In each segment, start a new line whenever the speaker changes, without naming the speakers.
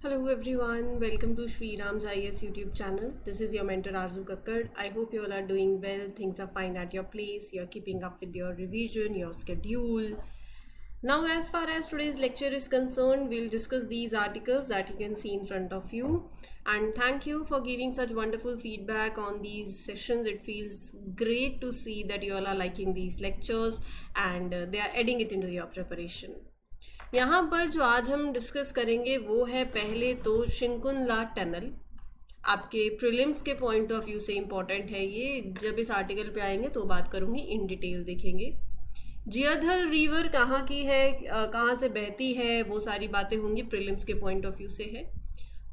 Hello everyone, welcome to Shri Ram's IS YouTube channel. This is your mentor Arzu Kakkad. I hope you all are doing well, things are fine at your place, you're keeping up with your revision, your schedule. Now as far as today's lecture is concerned, we'll discuss these articles that you can see in front of you. And thank you for giving such wonderful feedback on these sessions. It feels great to see that you all are liking these lectures and they are adding it into your preparation. यहाँ पर जो आज हम discuss करेंगे वो है पहले तो शिंकुनला टनल. आपके प्रीलिम्स के पॉइंट ऑफ व्यू से इम्पॉर्टेंट है ये. जब इस आर्टिकल पे आएंगे तो बात करूँगी, इन डिटेल देखेंगे. जियाधल रिवर कहाँ की है, कहाँ से बहती है, वो सारी बातें होंगी, प्रीलिम्स के पॉइंट ऑफ व्यू से है.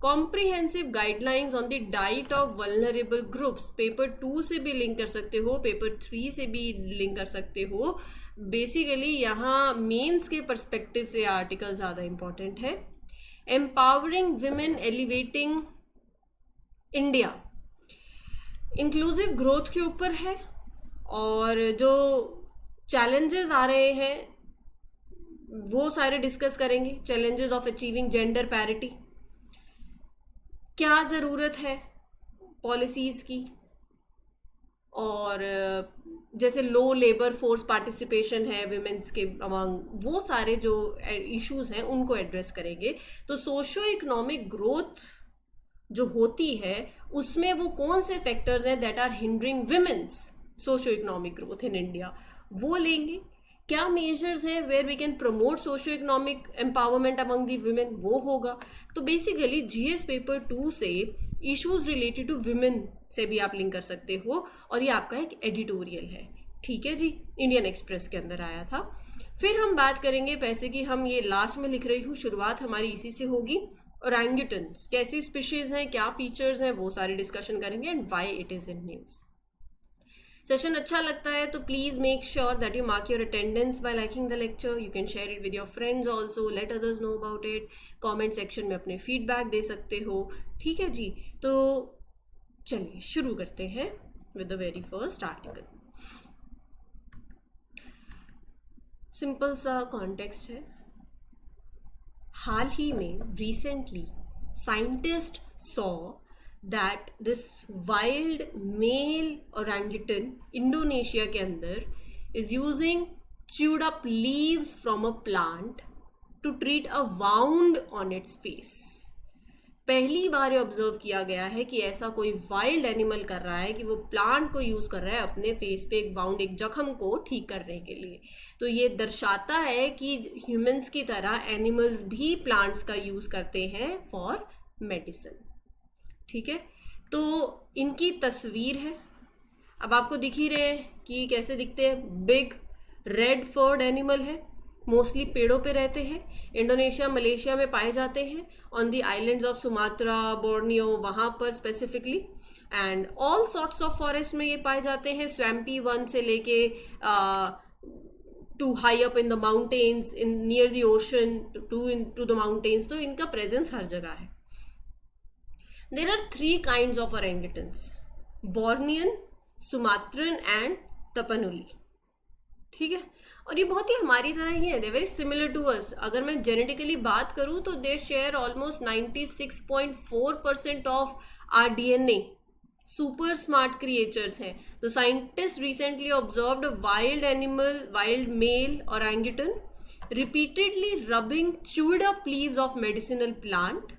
Comprehensive guidelines on the diet of vulnerable groups, paper 2 से भी लिंक कर सकते हो, पेपर 3 से भी लिंक कर सकते हो. बेसिकली यहाँ मेंस के पर्सपेक्टिव से आर्टिकल ज़्यादा इम्पॉर्टेंट है. Empowering women elevating India, inclusive growth के ऊपर है. और जो चैलेंजेस आ रहे हैं वो सारे डिस्कस करेंगे. Challenges of achieving gender parity, क्या ज़रूरत है पॉलिसीज़ की, और जैसे लो लेबर फोर्स पार्टिसिपेशन है विमेंस के अमंग, वो सारे जो इश्यूज हैं उनको एड्रेस करेंगे. तो सोशो इकोनॉमिक ग्रोथ जो होती है उसमें वो कौन से फैक्टर्स हैं that are hindering women's socio economic growth in India, वो लेंगे. क्या मेजर्स हैं where we can promote socio economic empowerment among the women, वो होगा. तो बेसिकली जीएस पेपर 2 से इश्यूज रिलेटेड टू विमेन से भी आप लिंक कर सकते हो. और ये आपका एक एडिटोरियल है, ठीक है जी, इंडियन एक्सप्रेस के अंदर आया था. फिर हम बात करेंगे पैसे की, हम ये लास्ट में लिख रही हूँ, शुरुआत हमारी इसी से होगी. ओरंगुटन्स कैसी स्पीशीज हैं, क्या फीचर्स हैं, वो सारे डिस्कशन करेंगे and why it is in news. Session अच्छा लगता है तो please make sure that you mark your attendance bye liking the lecture. You can share it with your friends also, let others know about it. Comment section में अपने feedback दे सकते हो, ठीक है जी. तो चलिए शुरू करते हैं with the very first article. Simple सा कॉन्टेक्स्ट है. हाल ही में recently scientist saw that this wild male orangutan Indonesia के अंदर is using chewed up leaves from a plant to treat a wound on its face. पहली बार ये observe किया गया है कि ऐसा कोई वाइल्ड एनिमल कर रहा है कि वो प्लांट को यूज़ कर रहा है अपने फेस पे एक वाउंड, एक जख्म को ठीक करने के लिए. तो ये दर्शाता है कि ह्यूमंस की तरह एनिमल्स भी प्लांट्स का यूज़ करते हैं फॉर मेडिसिन, ठीक है. तो इनकी तस्वीर है, अब आपको दिख ही रहे हैं कि कैसे दिखते हैं. बिग रेड फर्ड एनिमल है, मोस्टली पेड़ों पे रहते हैं. इंडोनेशिया मलेशिया में पाए जाते हैं, on the islands of Sumatra, Borneo, वहाँ पर specifically. And all sorts of forest में ये पाए जाते हैं, स्वैम्पी वन से लेके to high up in the mountains, in near the ocean to the mountains. तो इनका प्रेजेंस हर जगह है. There are 3 kinds of orangutans: Bornean, Sumatran and Tapanuli. ठीक है, और ये बहुत ही हमारी तरह ही है. They very similar to us. अगर मैं जेनेटिकली बात करूँ तो they share almost 96.4% of our DNA. Super smart creatures हैं. तो scientist recently observed a wild animal, wild male orangutan repeatedly rubbing chewed up leaves of medicinal plant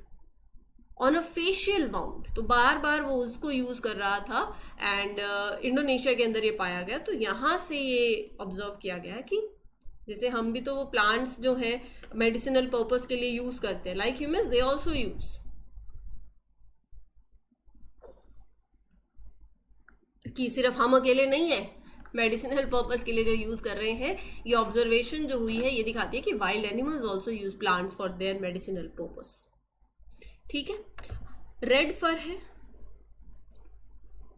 on a facial wound. तो बार बार वो उसको use कर रहा था and Indonesia के अंदर ये पाया गया. तो यहाँ से ये ऑब्जर्व किया गया कि जैसे हम भी तो वो प्लांट्स जो है मेडिसिनल पर्पस के लिए यूज़ करते हैं, like humans they also use. कि सिर्फ हम अकेले नहीं है मेडिसिनल पर्पस के लिए जो यूज़ कर रहे हैं. ये ऑब्जर्वेशन जो हुई है ये दिखाती है कि wild animals also use plants for their medicinal purpose, ठीक है. रेड फर है,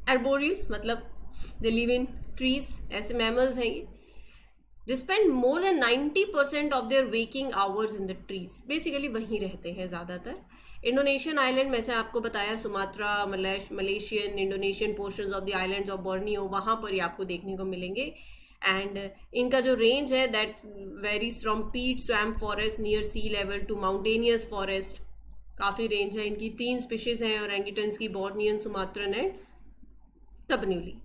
एर्बोरियल मतलब दे लिव इन ट्रीज, ऐसे मैमल्स हैं ये. They spend more than 90% of their waking hours in the trees. Basically वहीं रहते हैं ज़्यादातर. इंडोनेशियन आइलैंड में से आपको बताया, Sumatra, Malaysian, Indonesian portions of the islands of Borneo, वहाँ पर ही आपको देखने को मिलेंगे. एंड इनका जो रेंज है that varies from peat swamp forest near sea level to mountainous forest. काफ़ी रेंज है इनकी। 3 स्पीशीज हैं ओरेंगुटन्स की, Bornean, Sumatran and Tapanuli.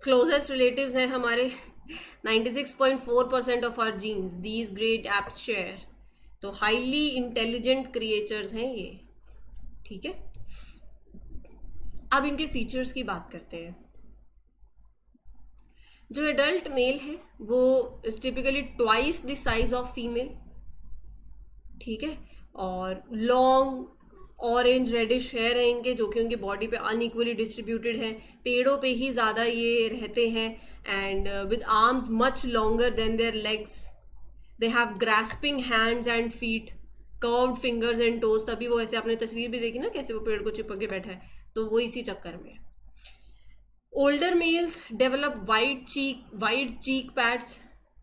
Closest relatives हैं हमारे 96.4% of our genes these great apes share. तो हाईली इंटेलिजेंट क्रिएचर्स हैं ये, ठीक है। अब इनके फीचर्स की बात करते हैं। जो एडल्ट मेल है वो is typically twice the size of female, ठीक है, और लॉन्ग ऑरेंज रेडिश हेयर है इनके, जो कि उनकी बॉडी पे अनइक्वली डिस्ट्रीब्यूटेड है। पेड़ों पे ही ज़्यादा ये रहते हैं and with arms much longer than there legs. They have grasping hands and feet, curved fingers and toes. तभी वो ऐसे, आपने तस्वीर भी देखी ना कैसे वो पेड़ को चिपक के बैठा है, तो वो इसी चक्कर में। ओल्डर मेल्स डेवलप वाइड चीक पैड्स,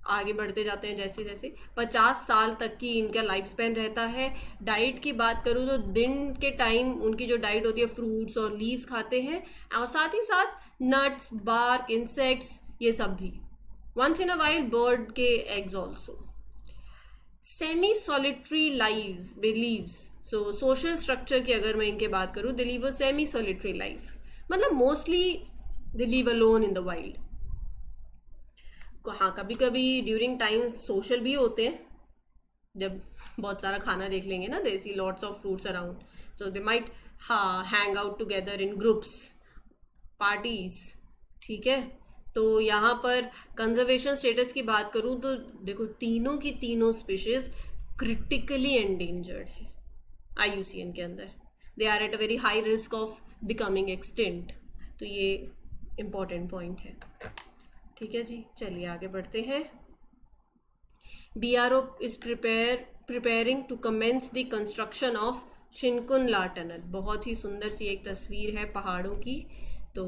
आगे बढ़ते जाते हैं जैसे जैसे। 50 साल तक की इनका लाइफ स्पैन रहता है। डाइट की बात करूँ तो दिन के टाइम उनकी जो डाइट होती है फ्रूट्स और लीव्स खाते हैं, और साथ ही साथ नट्स, बार्क, इंसेक्ट्स, ये सब भी। Once in a while bird के eggs also. Semi solitary lives, so social structure की अगर मैं इनके बात करूँ, they live a semi solitary life, मतलब mostly they live alone in the wild. हाँ, कभी कभी ड्यूरिंग टाइम सोशल भी होते हैं, जब बहुत सारा खाना देख लेंगे ना, they see lots of fruits around, so they might hang out together in groups, parties, ठीक है। तो यहाँ पर कंजर्वेशन स्टेटस की बात करूँ तो देखो, तीनों की तीनों स्पीशीज क्रिटिकली एंडेंजर्ड है IUCN के अंदर। They are at a very high risk of becoming extinct. तो ये इम्पॉर्टेंट पॉइंट है, ठीक है जी। चलिए आगे बढ़ते हैं। BRO is preparing to commence the construction of Shinku La tunnel. बहुत ही सुंदर सी एक तस्वीर है पहाड़ों की, तो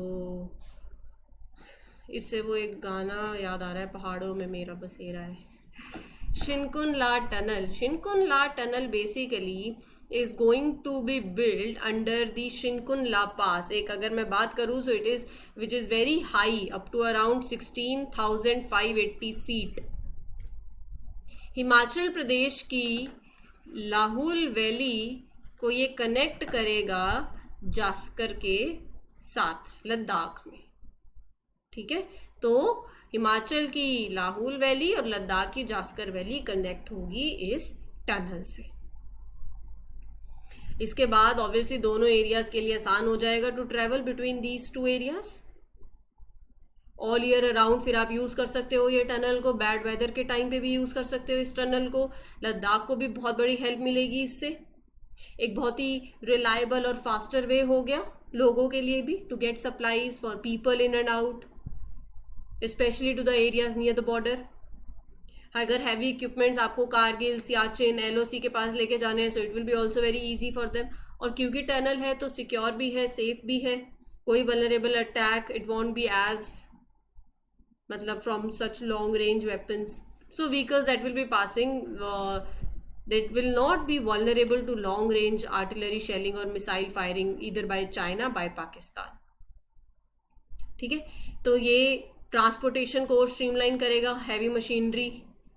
इससे वो एक गाना याद आ रहा है, पहाड़ों में मेरा बसेरा है। Shinku La tunnel basically is going to be built under the Shinkunla Pass। एक अगर मैं बात करूँ, so it is which is very high, up to around 16,580 feet। Himachal Pradesh की लाहौल वैली को ये कनेक्ट करेगा जास्कर के साथ लद्दाख में, ठीक है। तो हिमाचल की लाहौल वैली और लद्दाख की जास्कर वैली कनेक्ट होगी इस टनल से। इसके बाद ऑब्वियसली दोनों एरियाज के लिए आसान हो जाएगा to travel between these two areas. All year around फिर आप यूज़ कर सकते हो ये टनल को, बैड वेदर के टाइम पे भी यूज़ कर सकते हो इस टनल को। लद्दाख को भी बहुत बड़ी हेल्प मिलेगी इससे। एक बहुत ही रिलायबल और फास्टर वे हो गया लोगों के लिए भी to get supplies for people in and out, specially to the areas near the border. अगर हैवी इक्विपमेंट्स आपको कारगिल, सियाचिन, LOC के पास लेके जाने हैं, so it will be also very easy for them. और क्योंकि टनल है तो सिक्योर भी है, सेफ भी है, कोई vulnerable attack it won't be as, मतलब from such long range weapons. So vehicles that will be passing that will not be vulnerable to long range artillery shelling or missile firing either by China by Pakistan, ठीक है। तो ये transportation को streamline करेगा, heavy machinery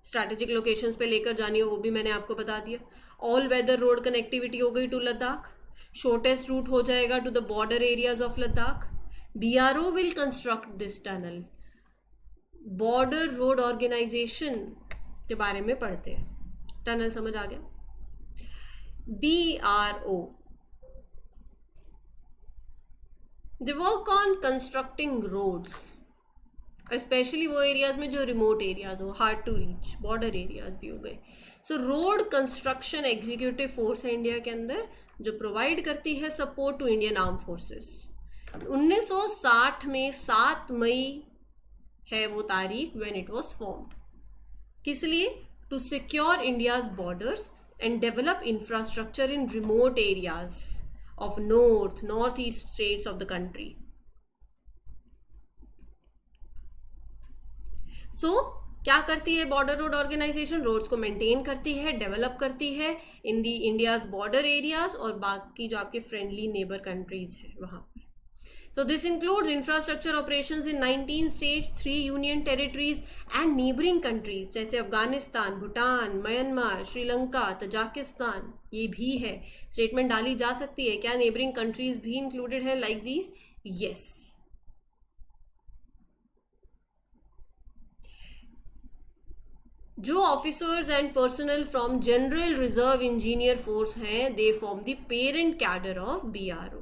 strategic locations पे लेकर जानी हो वो भी मैंने आपको बता दिया। ऑल वेदर रोड कनेक्टिविटी हो गई टू लद्दाख, शॉर्टेस्ट रूट हो जाएगा to the border areas of Ladakh. BRO will construct this tunnel. Border road organisation के बारे में पढ़ते हैं, टनल समझ आ गया। BRO they work on constructing roads, specially वो एरियाज में जो रिमोट एरियाज हो, hard to reach, border areas भी हो गए। So road construction executive force है इंडिया के अंदर, जो प्रोवाइड करती है support to Indian arm forces. 1960 में 7 मई है वो तारीख व्हेन इट वाज फॉर्म्ड। किस लिए? To secure India's borders and develop infrastructure in remote areas of north east states of the country. So क्या करती है बॉर्डर रोड ऑर्गेनाइजेशन? रोड्स को मेंटेन करती है, डेवलप करती है in the India's border areas और बाकी जो आपके फ्रेंडली नेबर कंट्रीज हैं वहाँ पर। So this includes infrastructure operations in 19 states, 3 union territories and neighboring countries जैसे अफगानिस्तान, भूटान, म्यांमार, श्रीलंका, तजाकिस्तान, ये भी है. स्टेटमेंट डाली जा सकती है क्या नेबरिंग कंट्रीज भी इंक्लूडेड है लाइक दीज? यस. जो officers and personnel from general reserve engineer force हैं, they form the parent cadre of BRO.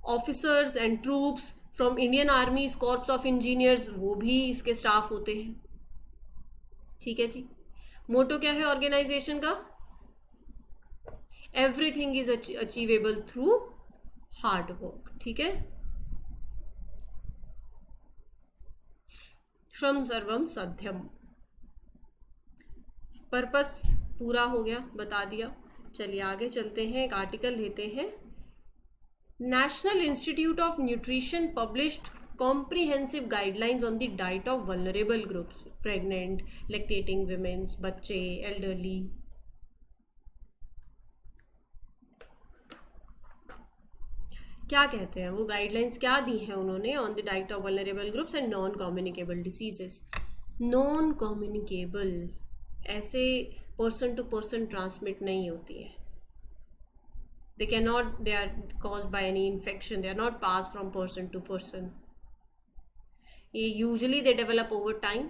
Officers and troops from Indian army corps of engineers, वो भी इसके स्टाफ होते हैं. ठीक है जी. मोटो क्या है ऑर्गेनाइजेशन का? Everything is achievable through hard work. ठीक है. श्रम सर्वम साध्यम. पर्पस पूरा हो गया, बता दिया. चलिए आगे चलते हैं. एक आर्टिकल लेते हैं. National Institute of Nutrition published comprehensive guidelines on the diet of vulnerable groups, pregnant, lactating women, बच्चे, elderly. क्या कहते हैं वो गाइडलाइंस, क्या दी हैं उन्होंने on the diet of vulnerable groups and non communicable diseases. Non communicable, ऐसे पर्सन टू पर्सन ट्रांसमिट नहीं होती है. They are caused by any infection. They are not passed from person to person. ये usually they develop over time.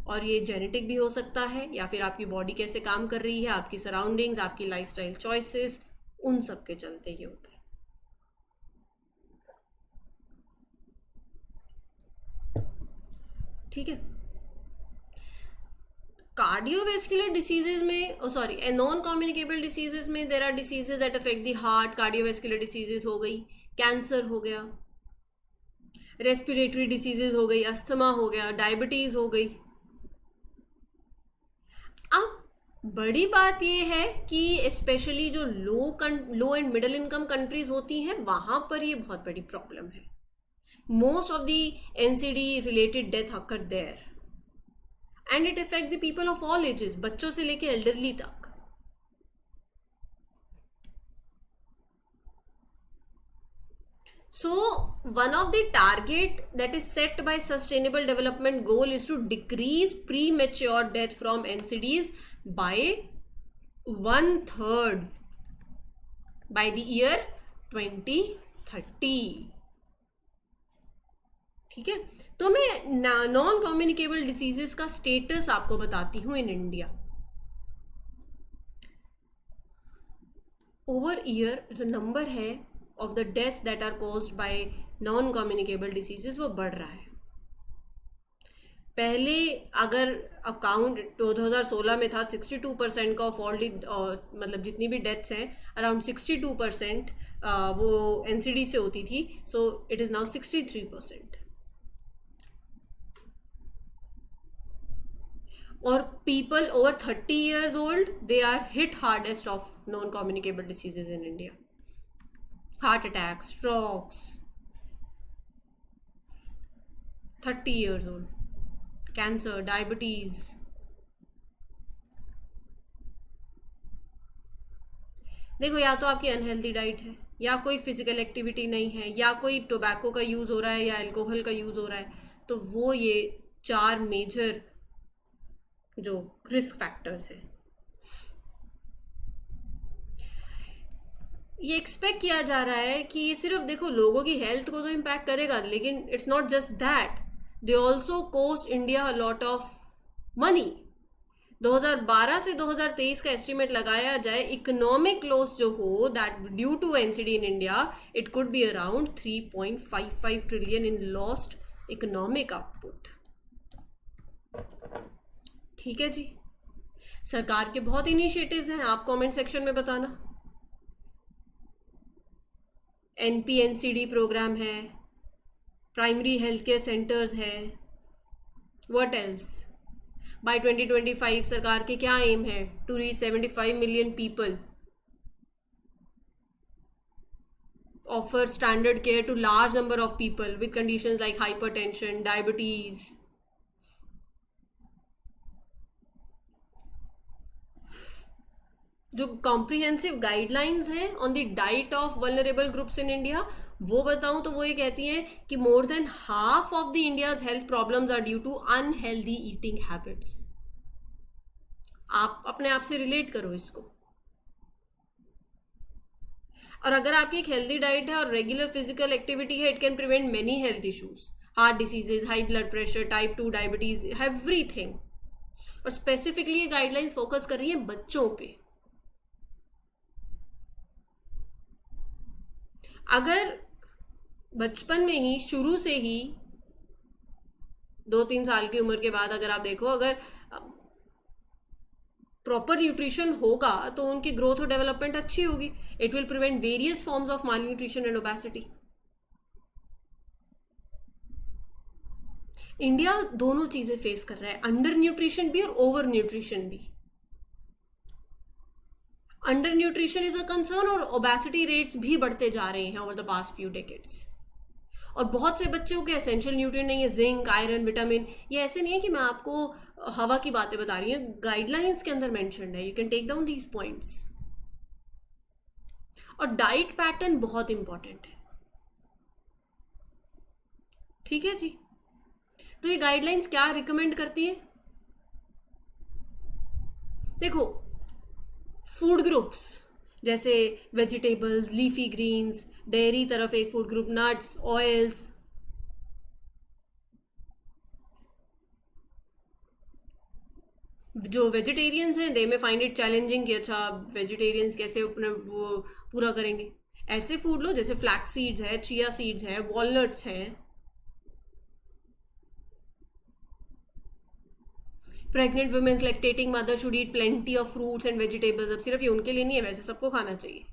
और ये genetic भी हो सकता है, या फिर आपकी बॉडी कैसे काम कर रही है, आपकी सराउंडिंग्स, आपकी लाइफस्टाइल चॉइसेस, उन सब के चलते ही होता है. ठीक है. कार्डियोवेस्कुलर डिसीजेज में, नॉन कम्युनिकेबल डिसीजेज में there are diseases that affect the heart. Cardiovascular diseases हो गई, कैंसर हो गया, रेस्पिरेटरी डिसीजेज हो गई, अस्थमा हो गया, डायबिटीज हो गई. अब बड़ी बात ये है कि स्पेशली जो low and middle income countries होती हैं, वहां पर ये बहुत बड़ी प्रॉब्लम है. Most of the NCD related death occur there. And it affects the people of all ages, बच्चों से लेके elderly तक. So one of the target that is set by Sustainable Development Goal is to decrease premature death from NCDs by 1/3 by the year 2030. ठीक है. तो मैं non communicable diseases का status आपको बताती हूँ इन इंडिया. ओवर ईयर जो number है of the deaths that are caused by non communicable diseases वो बढ़ रहा है. पहले अगर अकाउंट 2016 में था 62% का ऑफ ऑल मतलब जितनी भी डेथ्स हैं, अराउंड 62% वो NCD से होती थी. So it is now 63%. और people over 30 years old, they are hit hardest of non-communicable diseases in India. Heart attacks, strokes. 30 years old. Cancer, diabetes. देखो, या तो आपकी अनहेल्दी डाइट है, या कोई फिजिकल एक्टिविटी नहीं है, या कोई टोबैको का यूज़ हो रहा है, या अल्कोहल का यूज़ हो रहा है. तो वो ये 4 मेजर जो रिस्क फैक्टर्स है. ये एक्सपेक्ट किया जा रहा है कि ये सिर्फ देखो लोगों की हेल्थ को तो इम्पैक्ट करेगा, लेकिन it's not just that, they also cost India a lot of money. 2012 से 2023 का एस्टिमेट लगाया जाए, इकोनॉमिक लॉस जो हो that due to NCD in India, it could be around 3.55 trillion in lost economic output. ठीक है जी. सरकार के बहुत इनिशिएटिव्स हैं, आप कमेंट सेक्शन में बताना. NPNCD प्रोग्राम है, प्राइमरी हेल्थ केयर सेंटर्स है. What else? बाय 2025 सरकार के क्या एम है? To reach 75 million people, offer standard care to large number of people with conditions like hypertension, diabetes. जो कॉम्प्रिहेंसिव गाइडलाइंस हैं on the diet of vulnerable groups in India, वो बताऊं तो वो ये कहती हैं कि more than half of the India's health problems are due to unhealthy eating habits. आप अपने आप से रिलेट करो इसको। और अगर आपकी एक हेल्दी डाइट है और रेगुलर फिजिकल एक्टिविटी है, it can prevent many health issues, heart diseases, high blood pressure, type 2 diabetes, everything. और स्पेसिफिकली ये गाइडलाइंस फोकस कर रही है बच्चों पे। अगर बचपन में ही, शुरू से ही, 2-3 साल की उम्र के बाद अगर आप देखो, अगर प्रॉपर न्यूट्रिशन होगा तो उनकी ग्रोथ और डेवलपमेंट अच्छी होगी। It will prevent various forms of mall nutrition and obesity. India दोनों चीजें फेस कर रहा है, अंडर न्यूट्रिशन भी और ओवर न्यूट्रिशन भी। Under nutrition is a concern और ओबेसिटी रेट्स भी बढ़ते जा रहे हैं over the past few decades. और बहुत से बच्चों के एसेंशियल न्यूट्रिएंट नहीं है, जिंक, आयरन, विटामिन। ये ऐसे नहीं है कि मैं आपको हवा की बातें बता रही हूँ, गाइडलाइंस के अंदर मेंशन्ड है। You can take down these points. और डाइट पैटर्न बहुत इंपॉर्टेंट है, ठीक है जी। तो ये गाइडलाइंस क्या रिकमेंड करती है? देखो, फूड ग्रुप्स जैसे वेजिटेबल्स, लीफी ग्रीन्स, डेयरी तरफ एक फूड ग्रुप, नट्स, ऑयल्स। जो वेजिटेरियंस हैं दे में फाइंड इट चैलेंजिंग कि अच्छा वेजिटेरियंस कैसे अपने वो पूरा करेंगे। ऐसे फूड लो जैसे फ्लैक्स सीड्स है, चिया सीड्स है, वॉलनट्स हैं। Pregnant women's, lactating mother should eat plenty of fruits and vegetables. अब सिर्फ ये उनके लिए नहीं है, वैसे सबको खाना चाहिए।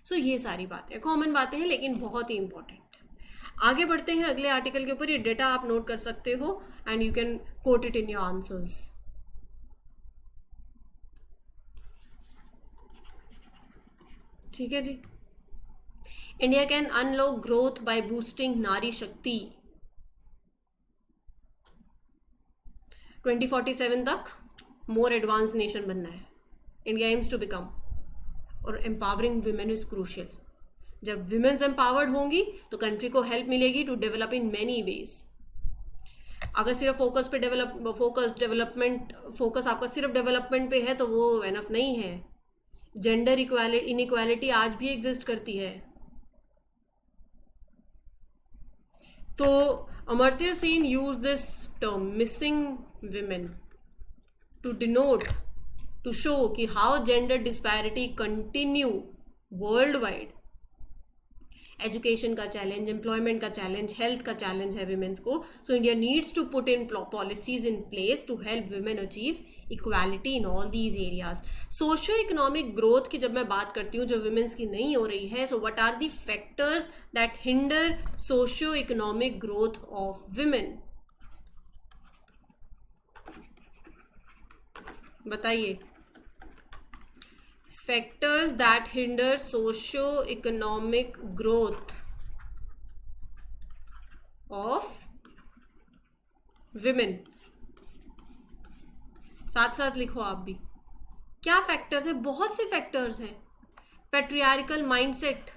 सो ये सारी बातें कॉमन बातें हैं लेकिन बहुत ही इंपॉर्टेंट। आगे बढ़ते हैं अगले आर्टिकल के ऊपर। ये डेटा आप नोट कर सकते हो and you can quote it in your answers. ठीक है जी। India can unlock growth by boosting नारी शक्ति। 2047 तक मोर एडवांस नेशन बनना है। India aims to become. और एम्पावरिंग वुमेन इज क्रूशियल। जब वुमेन्स एम्पावर्ड होंगी तो कंट्री को हेल्प मिलेगी to develop in many ways. अगर सिर्फ फोकस आपका सिर्फ डेवलपमेंट पे है तो वो एनफ नहीं है। जेंडर इनइक्वालिटी आज भी एग्जिस्ट करती है। तो Amartya Sen use this term missing women to denote, to show कि how gender disparity continue worldwide. Education का चैलेंज, एम्प्लॉयमेंट का चैलेंज, हेल्थ का चैलेंज है विमेन्स को। So India needs to put in policies in place to help women achieve equality in all these areas. Socio economic growth की जब मैं बात करती हूँ जो विमेन्स की नहीं हो रही है, so what are the factors that hinder socio economic growth of women? बताइए। Factors that hinder socio economic growth of women. साथ साथ लिखो आप भी। क्या फैक्टर्स है? बहुत से फैक्टर्स हैं। पैट्रियार्कल माइंडसेट,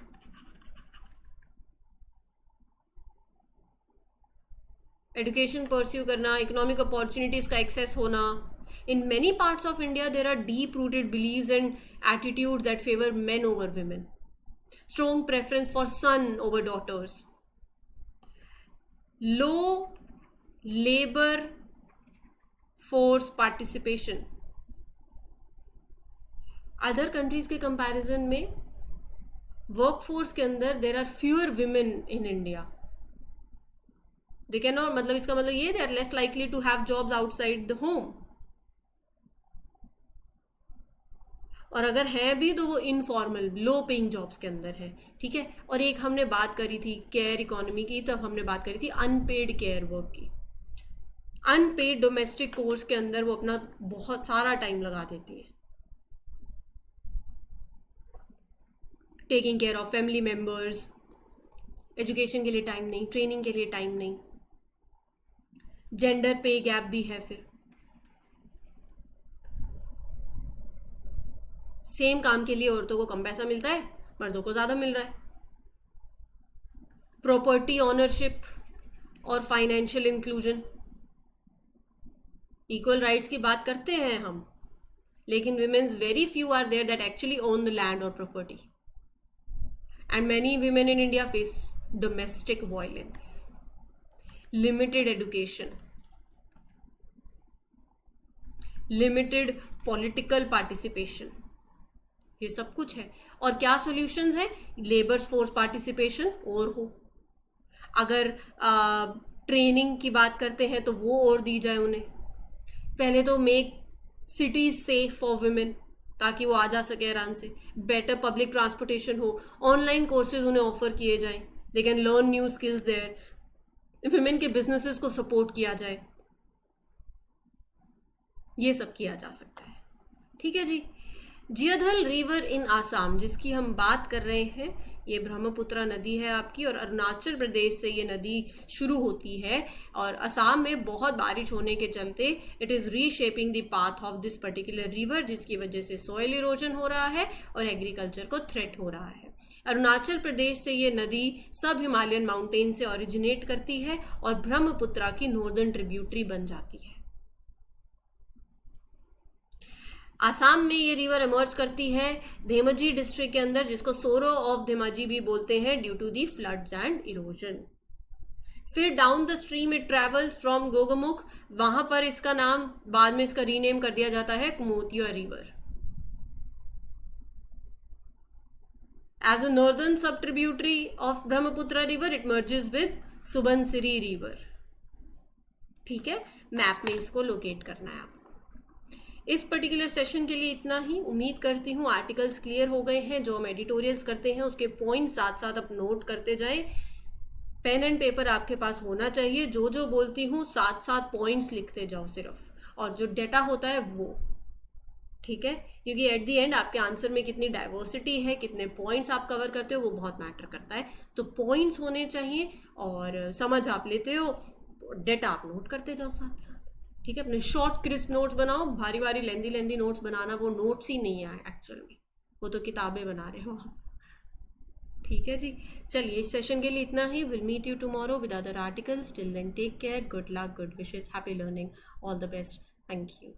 एजुकेशन परस्यू करना, इकोनॉमिक अपॉर्चुनिटीज का एक्सेस होना। In many parts of India there are deep rooted beliefs and attitude that favour men over women. Strong preference for son over daughters. Low labor force participation. Other countries के comparison में workforce के अंदर there are fewer women in India. They can not, मतलब इसका मतलब ये, they are less likely to have jobs outside the home. और अगर है भी तो वो इनफॉर्मल लो पेइंग जॉब्स के अंदर है। ठीक है। और एक हमने बात करी थी केयर इकोनॉमी की, तब हमने बात करी थी अनपेड केयर वर्क की। अनपेड डोमेस्टिक कोर्स के अंदर वो अपना बहुत सारा टाइम लगा देती है, taking care of family members. Education के लिए टाइम नहीं, ट्रेनिंग के लिए टाइम नहीं। जेंडर पे गैप भी है। फिर सेम काम के लिए औरतों को कम पैसा मिलता है, मर्दों को ज़्यादा मिल रहा है। प्रॉपर्टी ओनरशिप और फाइनेंशियल इंक्लूजन। इक्वल राइट्स की बात करते हैं हम, लेकिन women's very few are there that actually own the land or property. And many women in India face domestic violence, limited education, limited political participation. ये सब कुछ है। और क्या सॉल्यूशंस है? लेबर फोर्स पार्टिसिपेशन और हो, अगर ट्रेनिंग की बात करते हैं तो वो और दी जाए उन्हें। पहले तो make cities safe for women, ताकि वो आ जा सके आराम से। बेटर पब्लिक ट्रांसपोर्टेशन हो, ऑनलाइन कोर्सेज उन्हें ऑफर किए जाएं, they can learn new skills there. Women के बिजनेसेस को सपोर्ट किया जाए, ये सब किया जा सकता है। ठीक है जी। जियाधल रिवर इन आसाम, जिसकी हम बात कर रहे हैं, ये ब्रह्मपुत्र नदी है आपकी, और अरुणाचल प्रदेश से ये नदी शुरू होती है, और असम में बहुत बारिश होने के चलते it is reshaping the path of this particular river, जिसकी वजह से सॉइल इरोजन हो रहा है और एग्रीकल्चर को थ्रेट हो रहा है। अरुणाचल प्रदेश से ये नदी सब हिमालयन माउंटेन से ओरिजिनेट करती है और ब्रह्मपुत्र की नॉर्दर्न ट्रिब्यूटरी बन जाती है। आसाम में ये रिवर इमर्ज करती है धेमाजी डिस्ट्रिक्ट के अंदर, जिसको सोरो ऑफ धेमाजी भी बोलते हैं, due to the floods and erosion. फिर down the stream it travels from Gogamukh, वहां पर इसका नाम बाद में इसका रीनेम कर दिया जाता है कुमोतिया रिवर। एज अ नॉर्दर्न सब tributary of Brahmaputra river it merges with Subansiri river. ठीक है, मैप में इसको लोकेट करना है आपको। इस पर्टिकुलर सेशन के लिए इतना ही। उम्मीद करती हूँ आर्टिकल्स क्लियर हो गए हैं। जो हम एडिटोरियल्स करते हैं उसके पॉइंट साथ साथ आप नोट करते जाएं। पेन एंड पेपर आपके पास होना चाहिए। जो जो बोलती हूँ साथ साथ पॉइंट्स लिखते जाओ सिर्फ, और जो डेटा होता है वो। ठीक है, क्योंकि एट दी एंड आपके आंसर में कितनी डाइवर्सिटी है, कितने पॉइंट्स आप कवर करते हो, वो बहुत मैटर करता है। तो पॉइंट्स होने चाहिए और समझ आप लेते हो, डेटा आप नोट करते जाओ साथ साथ। ठीक है, अपने शॉर्ट क्रिस्प नोट्स बनाओ। भारी भारी लेंदी नोट्स बनाना, वो नोट्स ही नहीं है एक्चुअल में, वो तो किताबें बना रहे हो आप। ठीक है जी, चलिए इस सेशन के लिए इतना ही। Will meet you tomorrow with other articles. Till then take care, good luck, good wishes, happy learning, all the best. Thank you.